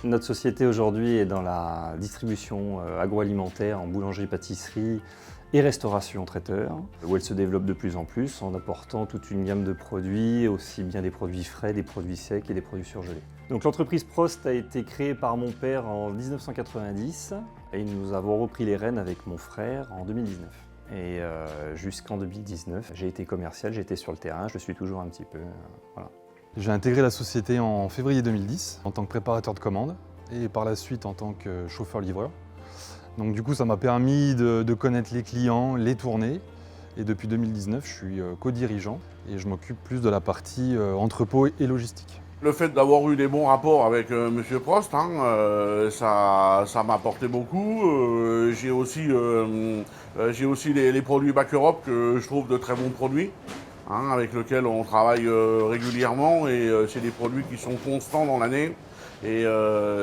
Notre société aujourd'hui est dans la distribution agroalimentaire en boulangerie, pâtisserie et restauration traiteur, où elle se développe de plus en plus en apportant toute une gamme de produits, aussi bien des produits frais, des produits secs et des produits surgelés. Donc l'entreprise Prost a été créée par mon père en 1990 et nous avons repris les rênes avec mon frère en 2019. Et jusqu'en 2019, j'ai été commercial, j'ai été sur le terrain, je le suis toujours un petit peu. Voilà. J'ai intégré la société en février 2010 en tant que préparateur de commandes et par la suite en tant que chauffeur-livreur. Donc du coup, ça m'a permis de connaître les clients, les tournées. Et depuis 2019, je suis co-dirigeant et je m'occupe plus de la partie entrepôt et logistique. Le fait d'avoir eu des bons rapports avec Monsieur Prost, ça m'a apporté beaucoup. J'ai aussi les produits Back Europe que je trouve de très bons produits, avec lesquels on travaille régulièrement et c'est des produits qui sont constants dans l'année. Et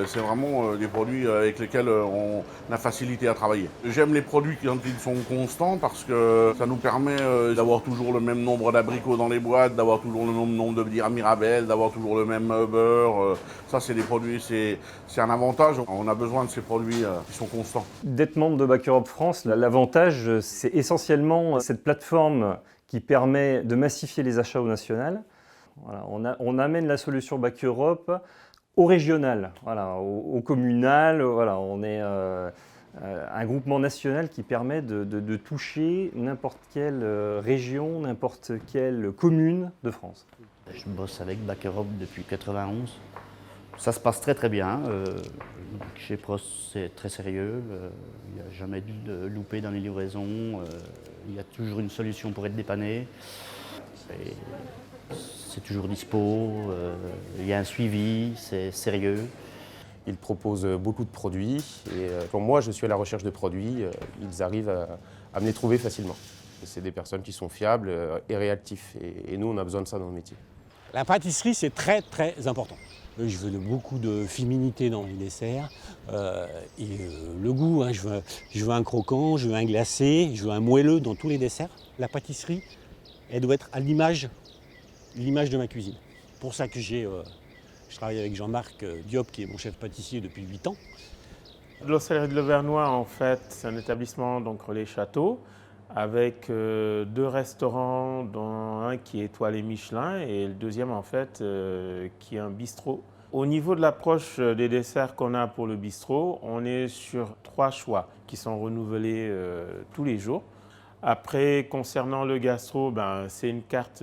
c'est vraiment des produits avec lesquels on a facilité à travailler. J'aime les produits quand ils sont constants parce que ça nous permet d'avoir toujours le même nombre d'abricots dans les boîtes, d'avoir toujours le même nombre de bières Mirabelle, d'avoir toujours le même beurre. Ça, c'est des produits, c'est un avantage. On a besoin de ces produits qui sont constants. D'être membre de Back Europe France, l'avantage, c'est essentiellement cette plateforme qui permet de massifier les achats au national. Voilà, on amène la solution Back Europe au régional, voilà, au communal. Voilà, on est un groupement national qui permet de toucher n'importe quelle région, n'importe quelle commune de France. Je bosse avec Back Europe depuis 1991. Ça se passe très très bien. Chez Prost, c'est très sérieux. Il n'y a jamais de loupé dans les livraisons. Il y a toujours une solution pour être dépanné. C'est toujours dispo, il y a un suivi, c'est sérieux. Ils proposent beaucoup de produits et quand moi je suis à la recherche de produits, ils arrivent à me les trouver facilement. C'est des personnes qui sont fiables et réactifs et nous on a besoin de ça dans le métier. La pâtisserie c'est très très important. Je veux beaucoup de féminité dans les desserts et le goût, je veux un croquant, je veux un glacé, je veux un moelleux dans tous les desserts. La pâtisserie, elle doit être à l'image de ma cuisine. C'est pour ça que je travaille avec Jean-Marc Diop, qui est mon chef pâtissier depuis 8 ans. L'Hostellerie de Levernois, en fait, c'est un établissement, donc Relais Château, avec 2 restaurants, dont un qui est étoilé Michelin et le deuxième, en fait, qui est un bistrot. Au niveau de l'approche des desserts qu'on a pour le bistrot, on est sur 3 choix qui sont renouvelés tous les jours. Après, concernant le gastro, c'est une carte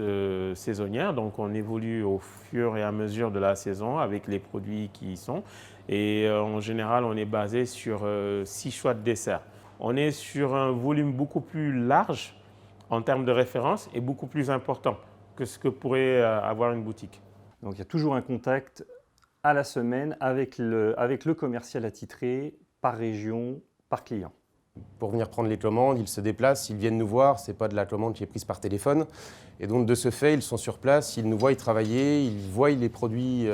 saisonnière, donc on évolue au fur et à mesure de la saison avec les produits qui y sont. Et en général, on est basé sur 6 choix de desserts. On est sur un volume beaucoup plus large en termes de référence et beaucoup plus important que ce que pourrait avoir une boutique. Donc il y a toujours un contact à la semaine avec le commercial attitré par région, par client. Pour venir prendre les commandes, ils se déplacent, ils viennent nous voir, ce n'est pas de la commande qui est prise par téléphone. Et donc de ce fait, ils sont sur place, ils nous voient travailler, ils voient les produits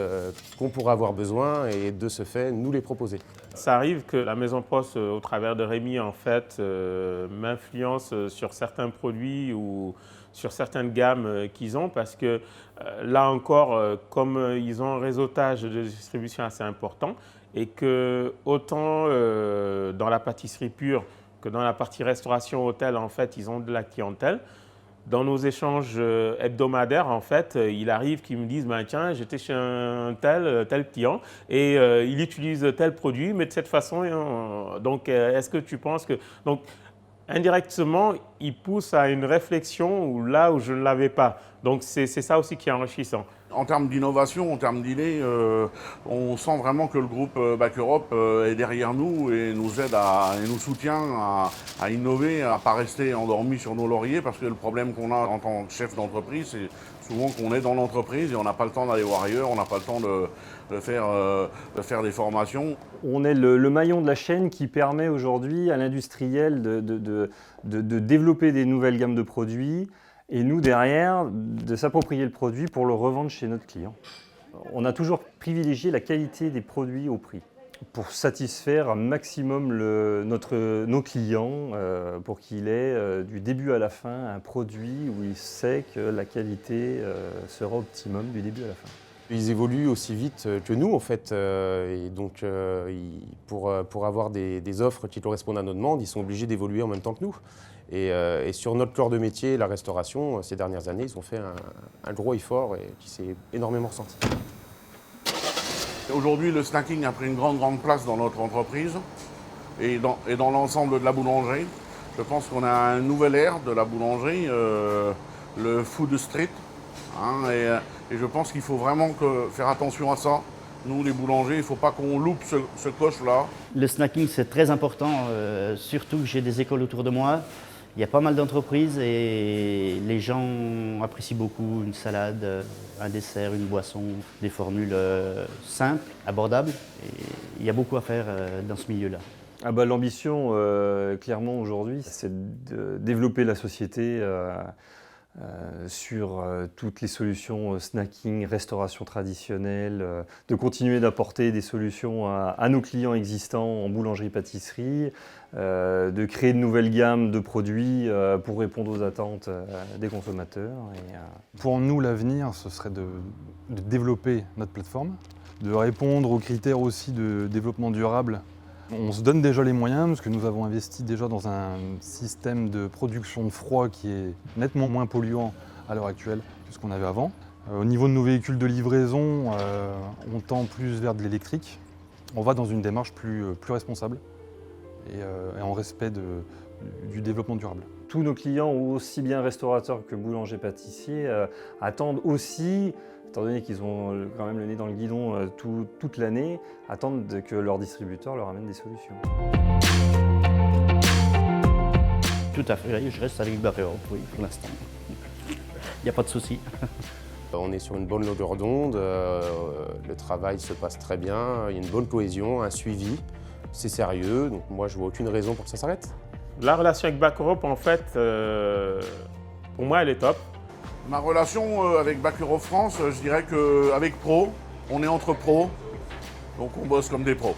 qu'on pourra avoir besoin et de ce fait, nous les proposer. Ça arrive que la Maison Prost, au travers de Rémi, en fait, m'influence sur certains produits ou sur certaines gammes qu'ils ont parce que là encore, comme ils ont un réseautage de distribution assez important, et que autant dans la pâtisserie pure que dans la partie restauration hôtel, en fait, ils ont de la clientèle. Dans nos échanges hebdomadaires, en fait, il arrive qu'ils me disent tiens, j'étais chez un tel client et il utilise tel produit, mais de cette façon. Donc, est-ce que tu penses que. Donc, indirectement, il pousse à une réflexion là où je ne l'avais pas. Donc, c'est ça aussi qui est enrichissant. En termes d'innovation, en termes d'idées, on sent vraiment que le groupe Back Europe est derrière nous et nous aide et nous soutient à innover, à ne pas rester endormi sur nos lauriers parce que le problème qu'on a en tant que chef d'entreprise, c'est souvent qu'on est dans l'entreprise et on n'a pas le temps d'aller voir ailleurs, on n'a pas le temps de faire des formations. On est le maillon de la chaîne qui permet aujourd'hui à l'industriel de développer des nouvelles gammes de produits et nous, derrière, de s'approprier le produit pour le revendre chez notre client. On a toujours privilégié la qualité des produits au prix pour satisfaire un maximum nos clients, pour qu'il ait du début à la fin un produit où il sait que la qualité sera optimum du début à la fin. Ils évoluent aussi vite que nous en fait, et donc pour avoir des offres qui correspondent à nos demandes, ils sont obligés d'évoluer en même temps que nous. Et sur notre corps de métier, la restauration, ces dernières années, ils ont fait un gros effort et qui s'est énormément ressenti. Aujourd'hui, le snacking a pris une grande place dans notre entreprise et dans l'ensemble de la boulangerie. Je pense qu'on a un nouvel ère de la boulangerie, le food street. Hein, et je pense qu'il faut vraiment faire attention à ça. Nous, les boulangers, il ne faut pas qu'on loupe ce coche-là. Le snacking, c'est très important, surtout que j'ai des écoles autour de moi. Il y a pas mal d'entreprises et les gens apprécient beaucoup une salade, un dessert, une boisson, des formules simples, abordables. Et il y a beaucoup à faire dans ce milieu-là. Ah bah, l'ambition, clairement, aujourd'hui, c'est de développer la société sur toutes les solutions snacking, restauration traditionnelle, de continuer d'apporter des solutions à nos clients existants en boulangerie-pâtisserie, de créer de nouvelles gammes de produits pour répondre aux attentes des consommateurs. Pour nous, l'avenir, ce serait de développer notre plateforme, de répondre aux critères aussi de développement durable. On se donne déjà les moyens parce que nous avons investi déjà dans un système de production de froid qui est nettement moins polluant à l'heure actuelle que ce qu'on avait avant. Au niveau de nos véhicules de livraison, on tend plus vers de l'électrique. On va dans une démarche plus responsable et en respect du développement durable. Tous nos clients, aussi bien restaurateurs que boulangers-pâtissiers, attendent aussi, étant donné qu'ils ont quand même le nez dans le guidon toute l'année, attendent que leur distributeur leur amène des solutions. Tout à fait, je reste avec Bac Europe, oui, pour l'instant. Il n'y a pas de souci. On est sur une bonne longueur d'onde, le travail se passe très bien, il y a une bonne cohésion, un suivi, c'est sérieux, donc moi je vois aucune raison pour que ça s'arrête. La relation avec Bac Europe, en fait, pour moi, elle est top. Ma relation avec Bac Europe France, je dirais qu'avec Pro, on est entre pros, donc on bosse comme des pros.